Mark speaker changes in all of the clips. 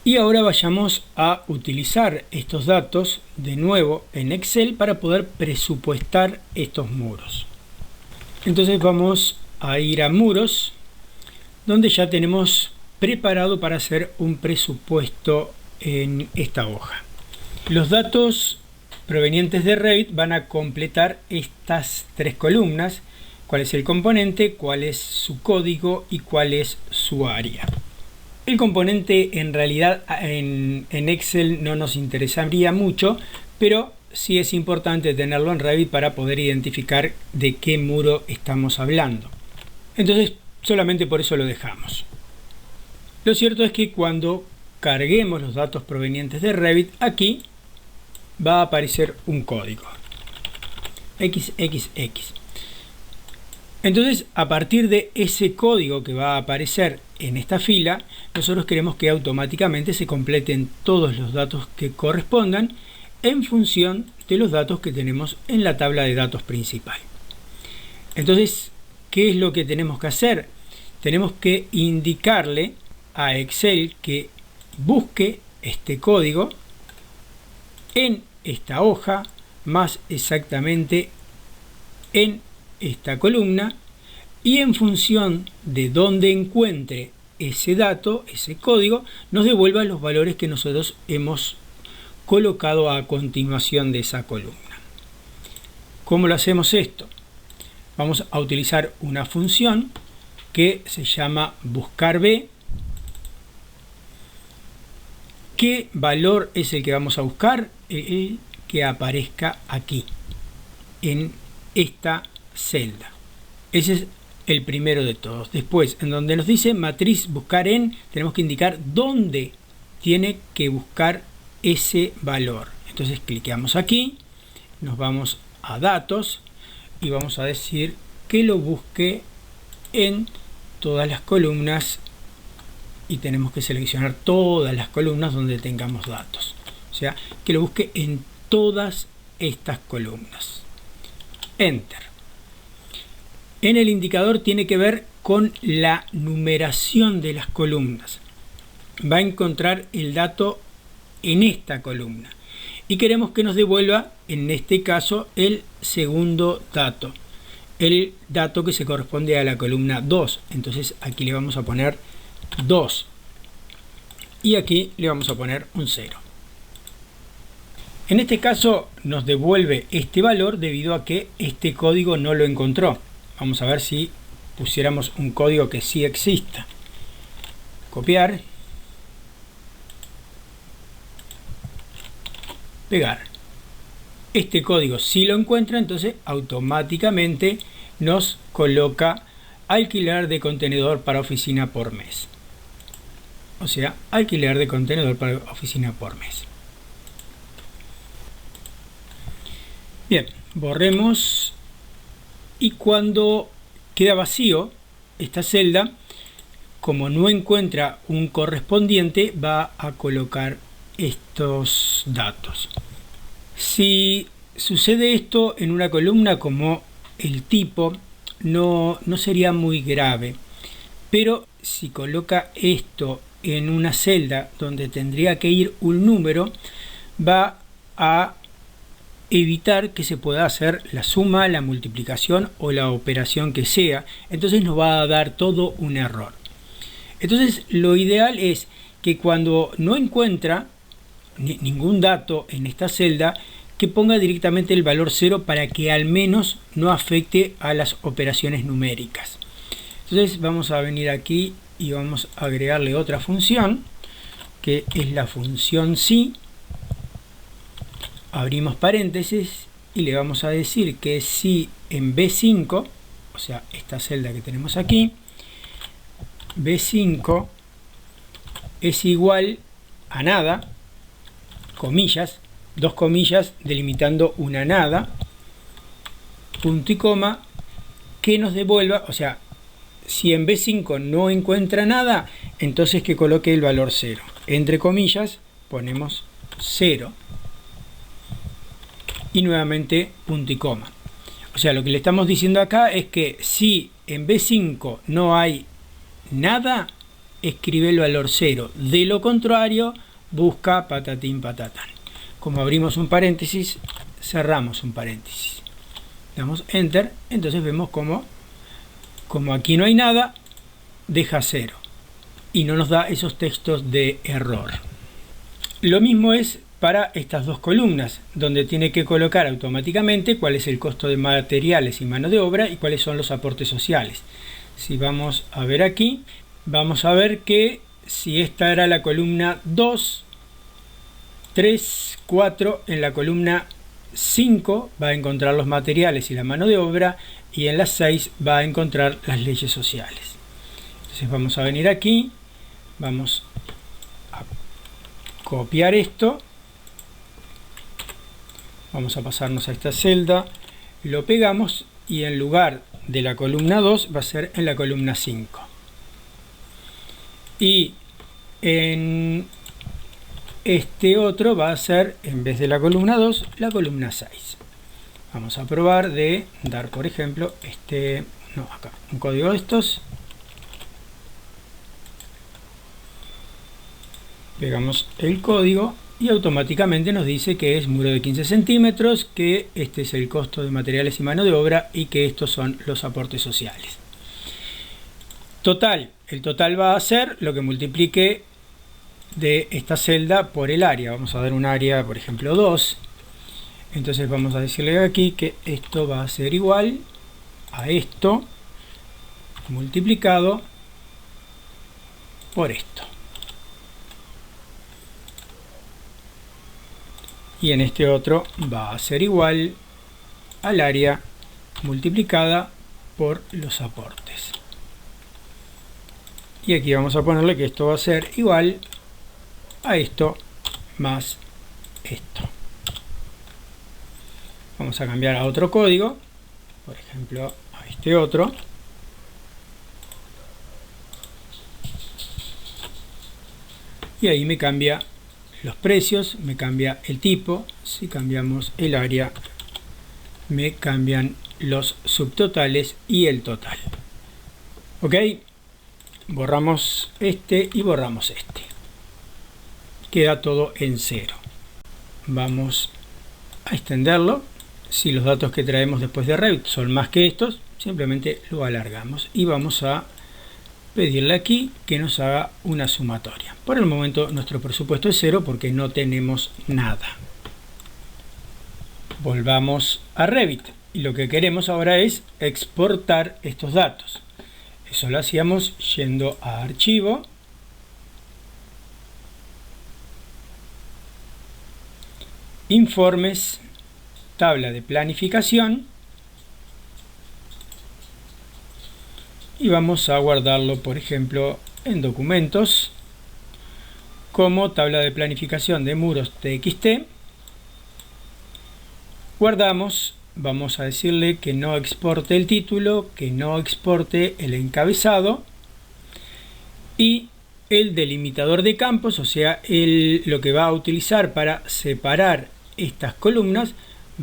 Speaker 1: Y ahora vayamos a utilizar estos datos de nuevo en Excel para poder presupuestar estos muros. Entonces vamos a ir a muros, donde ya tenemos preparado para hacer un presupuesto en esta hoja. Los datos provenientes de Revit van a completar estas tres columnas: cuál es el componente, cuál es su código y cuál es su área. El componente en realidad en Excel no nos interesaría mucho, pero sí es importante tenerlo en Revit para poder identificar de qué muro estamos hablando. Entonces solamente por eso lo dejamos. Lo cierto es que cuando carguemos los datos provenientes de Revit, aquí va a aparecer un código XXX. Entonces, a partir de ese código que va a aparecer en esta fila, nosotros queremos que automáticamente se completen todos los datos que correspondan en función de los datos que tenemos en la tabla de datos principal. Entonces, ¿qué es lo que tenemos que hacer? Tenemos que indicarle a Excel que busque este código en esta hoja, más exactamente en esta columna, y en función de dónde encuentre ese dato, ese código, nos devuelva los valores que nosotros hemos colocado a continuación de esa columna. ¿Cómo lo hacemos esto? Vamos a utilizar una función que se llama buscar_b. ¿Qué valor es el que vamos a buscar? El que aparezca aquí, en esta celda. Ese es el primero de todos. Después, en donde nos dice matriz buscar en, tenemos que indicar dónde tiene que buscar ese valor. Entonces cliqueamos aquí, nos vamos a datos y vamos a decir que lo busque en todas las columnas, y tenemos que seleccionar todas las columnas donde tengamos datos. O sea, que lo busque en todas estas columnas. Enter. En el indicador tiene que ver con la numeración de las columnas. Va a encontrar el dato en esta columna y queremos que nos devuelva, en este caso, el segundo dato, el dato que se corresponde a la columna 2. Entonces aquí le vamos a poner 2 y aquí le vamos a poner un 0. En este caso nos devuelve este valor debido a que este código no lo encontró. Vamos a ver si pusiéramos un código que sí exista. Copiar. Pegar. Este código sí lo encuentra, entonces automáticamente nos coloca alquiler de contenedor para oficina por mes. O sea, alquiler de contenedor para oficina por mes. Bien, borremos. Y cuando queda vacío esta celda, como no encuentra un correspondiente, va a colocar estos datos. Si sucede esto en una columna como el tipo, no sería muy grave. Pero si coloca esto en una celda donde tendría que ir un número, va a evitar que se pueda hacer la suma, la multiplicación o la operación que sea. Entonces nos va a dar todo un error. Entonces lo ideal es que cuando no encuentra ningún dato en esta celda, que ponga directamente el valor 0 para que al menos no afecte a las operaciones numéricas. Entonces vamos a venir aquí y vamos a agregarle otra función, que es la función si. Abrimos paréntesis y le vamos a decir que si en B5, o sea, esta celda que tenemos aquí, B5 es igual a nada, comillas, dos comillas delimitando una nada, punto y coma, que nos devuelva, o sea, si en B5 no encuentra nada, entonces que coloque el valor 0. Entre comillas ponemos 0. Y nuevamente punto y coma. O sea, lo que le estamos diciendo acá es que si en B5 no hay nada, escribe el valor 0. De lo contrario, busca patatín patatán. Como abrimos un paréntesis, cerramos un paréntesis. Damos Enter, entonces vemos como aquí no hay nada, deja 0. Y no nos da esos textos de error. Lo mismo es para estas dos columnas, donde tiene que colocar automáticamente cuál es el costo de materiales y mano de obra y cuáles son los aportes sociales. Si vamos a ver aquí, vamos a ver que si esta era la columna 2, 3, 4, en la columna 5 va a encontrar los materiales y la mano de obra, y en la 6 va a encontrar las leyes sociales. Entonces vamos a venir aquí, vamos a copiar esto, vamos a pasarnos a esta celda, lo pegamos y en lugar de la columna 2 va a ser en la columna 5. Y en este otro va a ser, en vez de la columna 2, la columna 6. Vamos a probar de dar, por ejemplo, acá, un código de estos. Pegamos el código y automáticamente nos dice que es muro de 15 centímetros, que este es el costo de materiales y mano de obra y que estos son los aportes sociales. Total, el total va a ser lo que multiplique de esta celda por el área. Vamos a dar un área, por ejemplo, 2. Entonces vamos a decirle aquí que esto va a ser igual a esto multiplicado por esto. Y en este otro va a ser igual al área multiplicada por los aportes. Y aquí vamos a ponerle que esto va a ser igual a esto más esto. Vamos a cambiar a otro código, por ejemplo a este otro. Y ahí me cambia los precios, me cambia el tipo. Si cambiamos el área, me cambian los subtotales y el total. Ok, borramos este y borramos este. Queda todo en 0. Vamos a extenderlo. Si los datos que traemos después de Revit son más que estos, simplemente lo alargamos y vamos a pedirle aquí que nos haga una sumatoria. Por el momento nuestro presupuesto es 0 porque no tenemos nada. Volvamos a Revit y lo que queremos ahora es exportar estos datos. Eso lo hacíamos yendo a Archivo, Informes, Tabla de planificación, y vamos a guardarlo, por ejemplo, en documentos como tabla de planificación de muros TXT. Guardamos, vamos a decirle que no exporte el título, que no exporte el encabezado y el delimitador de campos, o sea, lo que va a utilizar para separar estas columnas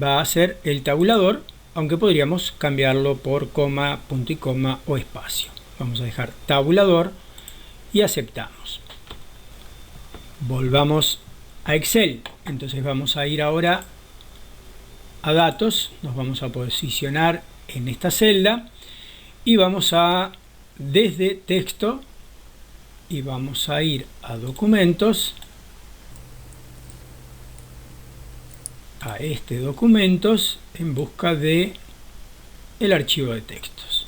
Speaker 1: va a ser el tabulador, aunque podríamos cambiarlo por coma, punto y coma o espacio. Vamos a dejar tabulador y aceptamos. Volvamos a Excel. Entonces vamos a ir ahora a datos, nos vamos a posicionar en esta celda y vamos a desde texto y vamos a ir a documentos, a este documentos en busca de el archivo de textos.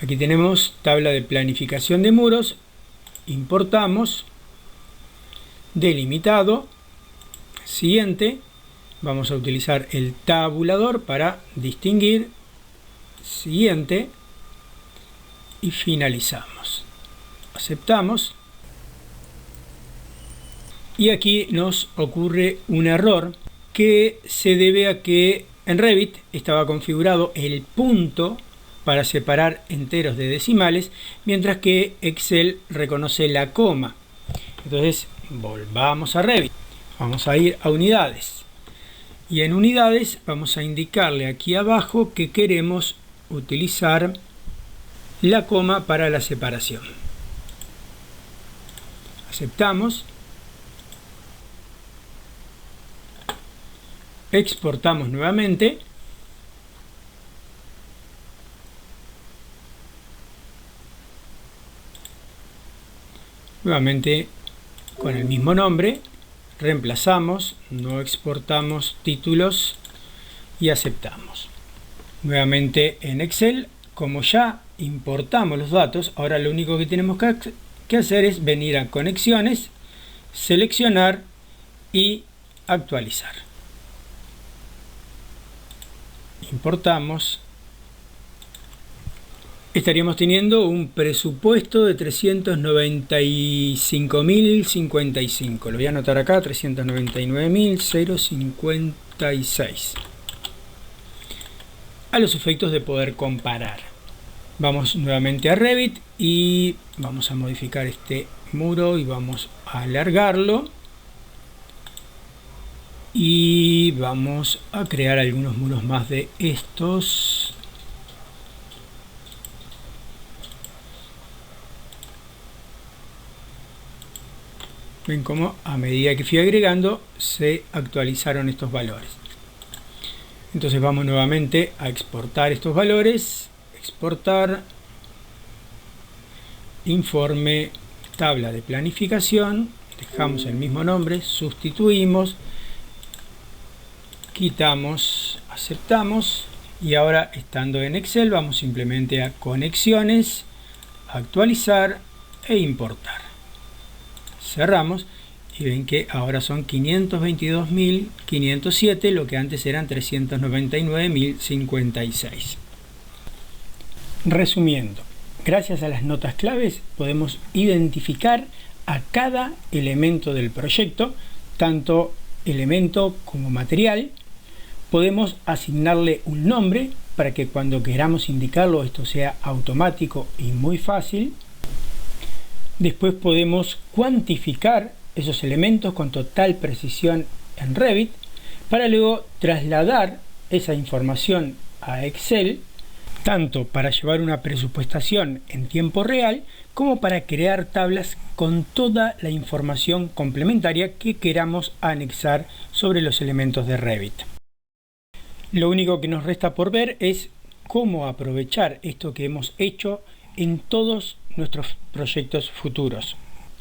Speaker 1: Aquí tenemos tabla de planificación de muros, importamos, delimitado, siguiente, vamos a utilizar el tabulador para distinguir, siguiente y finalizamos. Aceptamos. Y aquí nos ocurre un error que se debe a que en Revit estaba configurado el punto para separar enteros de decimales, mientras que Excel reconoce la coma. Entonces volvamos a Revit, vamos a ir a unidades y en unidades vamos a indicarle aquí abajo que queremos utilizar la coma para la separación. Aceptamos. Exportamos nuevamente. Nuevamente con el mismo nombre. Reemplazamos, no exportamos títulos y aceptamos. Nuevamente en Excel, como ya importamos los datos, ahora lo único que tenemos que hacer es venir a conexiones, seleccionar y actualizar. Importamos. Estaríamos teniendo un presupuesto de 395.055. Lo voy a anotar acá, 399.056. A los efectos de poder comparar. Vamos nuevamente a Revit y vamos a modificar este muro y vamos a alargarlo. Y vamos a crear algunos muros más de estos. Ven cómo a medida que fui agregando se actualizaron estos valores. Entonces vamos nuevamente a exportar estos valores. Exportar. Informe, tabla de planificación. Dejamos el mismo nombre. Sustituimos. Quitamos. Aceptamos. Y ahora estando en Excel vamos simplemente a conexiones. Actualizar e importar. Cerramos y ven que ahora son 522.507, lo que antes eran 399.056. Resumiendo, gracias a las notas claves podemos identificar a cada elemento del proyecto, tanto elemento como material. Podemos asignarle un nombre para que cuando queramos indicarlo esto sea automático y muy fácil. Después podemos cuantificar esos elementos con total precisión en Revit para luego trasladar esa información a Excel, tanto para llevar una presupuestación en tiempo real como para crear tablas con toda la información complementaria que queramos anexar sobre los elementos de Revit. Lo único que nos resta por ver es cómo aprovechar esto que hemos hecho en todos nuestros proyectos futuros.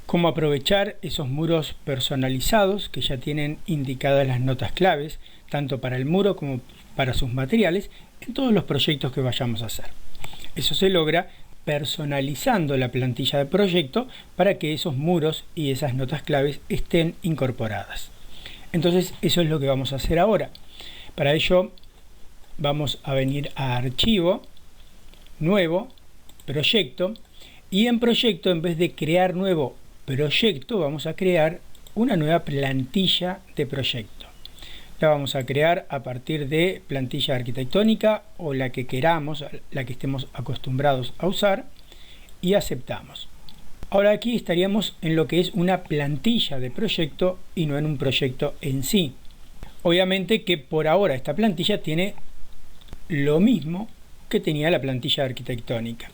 Speaker 1: Cómo aprovechar esos muros personalizados que ya tienen indicadas las notas claves, tanto para el muro como para sus materiales, en todos los proyectos que vayamos a hacer. Eso se logra personalizando la plantilla de proyecto para que esos muros y esas notas claves estén incorporadas. Entonces eso es lo que vamos a hacer ahora. Para ello vamos a venir a Archivo, Nuevo, Proyecto, y en Proyecto, en vez de crear nuevo proyecto, vamos a crear una nueva plantilla de proyecto. La vamos a crear a partir de plantilla arquitectónica o la que queramos, la que estemos acostumbrados a usar, y aceptamos. Ahora aquí estaríamos en lo que es una plantilla de proyecto y no en un proyecto en sí. Obviamente que por ahora esta plantilla tiene lo mismo que tenía la plantilla arquitectónica.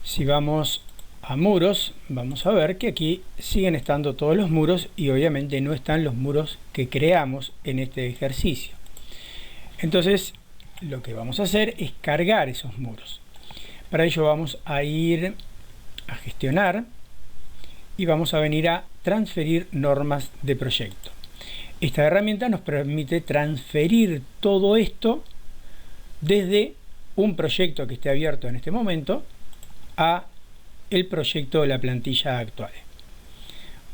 Speaker 1: Si vamos a muros, vamos a ver que aquí siguen estando todos los muros y obviamente no están los muros que creamos en este ejercicio. Entonces lo que vamos a hacer es cargar esos muros. Para ello vamos a ir a gestionar y vamos a venir a transferir normas de proyecto. Esta herramienta nos permite transferir todo esto desde un proyecto que esté abierto en este momento a el proyecto de la plantilla actual.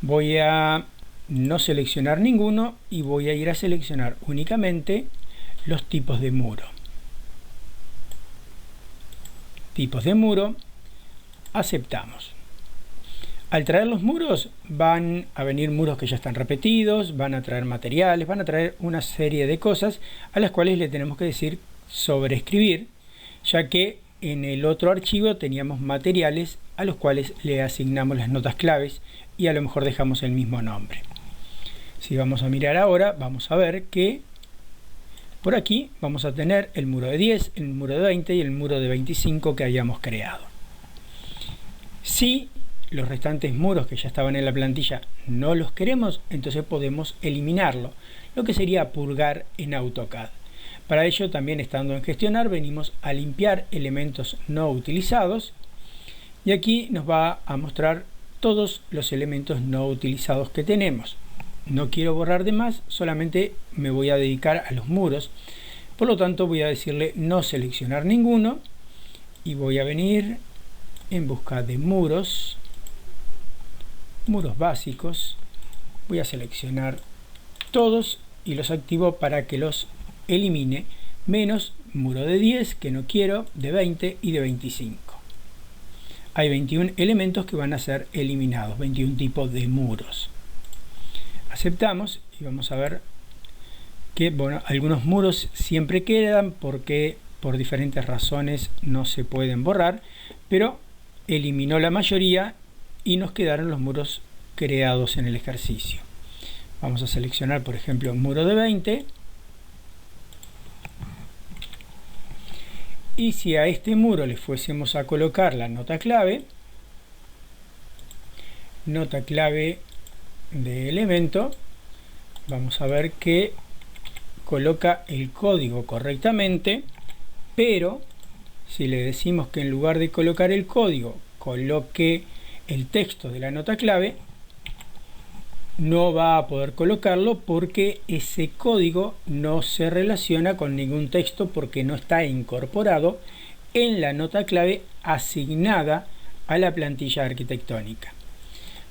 Speaker 1: Voy a no seleccionar ninguno y voy a ir a seleccionar únicamente los tipos de muro. Tipos de muro, aceptamos. Al traer los muros van a venir muros que ya están repetidos, van a traer materiales, van a traer una serie de cosas a las cuales le tenemos que decir sobreescribir, ya que en el otro archivo teníamos materiales a los cuales le asignamos las notas claves y a lo mejor dejamos el mismo nombre. Si vamos a mirar ahora, vamos a ver que por aquí vamos a tener el muro de 10, el muro de 20 y el muro de 25 que habíamos creado. Si los restantes muros que ya estaban en la plantilla no los queremos, entonces podemos eliminarlo, lo que sería purgar en AutoCAD. Para ello, también estando en gestionar, venimos a limpiar elementos no utilizados y aquí nos va a mostrar todos los elementos no utilizados que tenemos. No quiero borrar de más, solamente me voy a dedicar a los muros. Por lo tanto, voy a decirle no seleccionar ninguno y voy a venir en busca de muros básicos. Voy a seleccionar todos y los activo para que los elimine, menos muro de 10 que no quiero, de 20 y de 25. Hay 21 elementos que van a ser eliminados, 21 tipos de muros. Aceptamos y vamos a ver que bueno, algunos muros siempre quedan porque por diferentes razones no se pueden borrar, pero eliminó la mayoría y nos quedaron los muros creados en el ejercicio. Vamos a seleccionar, por ejemplo, un muro de 20 y si a este muro le fuésemos a colocar la nota clave de elemento, vamos a ver que coloca el código correctamente, pero si le decimos que en lugar de colocar el código coloque el texto de la nota clave, no va a poder colocarlo porque ese código no se relaciona con ningún texto porque no está incorporado en la nota clave asignada a la plantilla arquitectónica.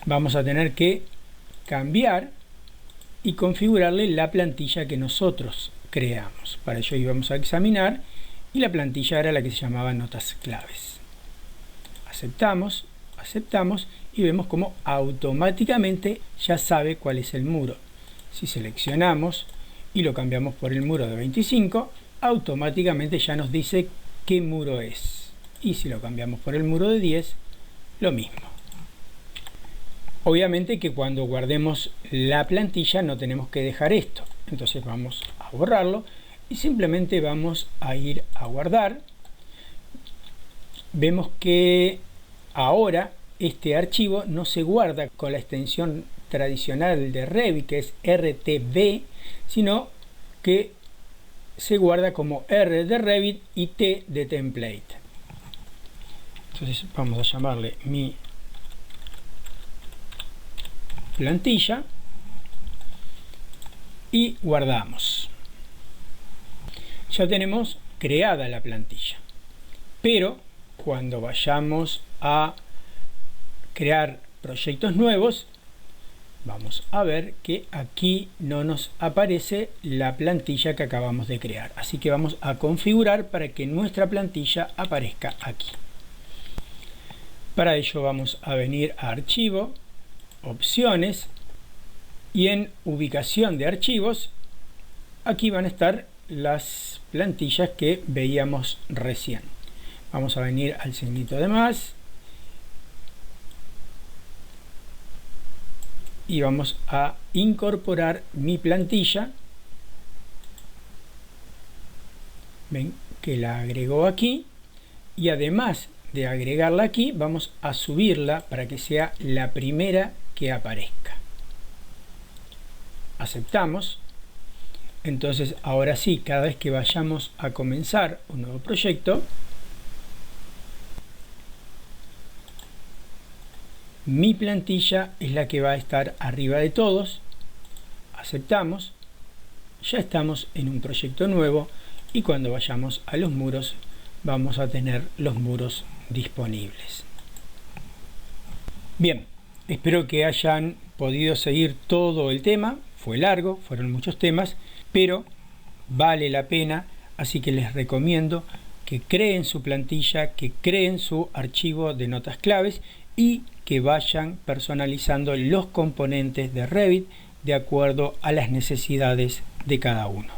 Speaker 1: Vamos a tener que cambiar y configurarle la plantilla que nosotros creamos. Para ello íbamos a examinar y la plantilla era la que se llamaba notas claves. Aceptamos y vemos como automáticamente ya sabe cuál es el muro. Si seleccionamos y lo cambiamos por el muro de 25, automáticamente ya nos dice qué muro es. Y si lo cambiamos por el muro de 10, lo mismo. Obviamente que cuando guardemos la plantilla no tenemos que dejar esto. Entonces vamos a borrarlo y simplemente vamos a ir a guardar. Vemos que ahora este archivo no se guarda con la extensión tradicional de Revit, que es RTB, sino que se guarda como R de Revit y T de Template. Entonces vamos a llamarle mi plantilla y guardamos. Ya tenemos creada la plantilla, pero cuando vayamos a crear proyectos nuevos, vamos a ver que aquí no nos aparece la plantilla que acabamos de crear. Así que vamos a configurar para que nuestra plantilla aparezca aquí. Para ello vamos a venir a Archivo, Opciones y en Ubicación de archivos, aquí van a estar las plantillas que veíamos recién. Vamos a venir al signito de más y vamos a incorporar mi plantilla. Ven que la agregó aquí y además de agregarla aquí vamos a subirla para que sea la primera que aparezca. Aceptamos. Entonces ahora sí, cada vez que vayamos a comenzar un nuevo proyecto, mi plantilla es la que va a estar arriba de todos. Aceptamos. Ya estamos en un proyecto nuevo y cuando vayamos a los muros vamos a tener los muros disponibles. Bien, espero que hayan podido seguir todo el tema. Fue largo, fueron muchos temas, pero vale la pena, así que les recomiendo que creen su plantilla, que creen su archivo de notas claves y que vayan personalizando los componentes de Revit de acuerdo a las necesidades de cada uno.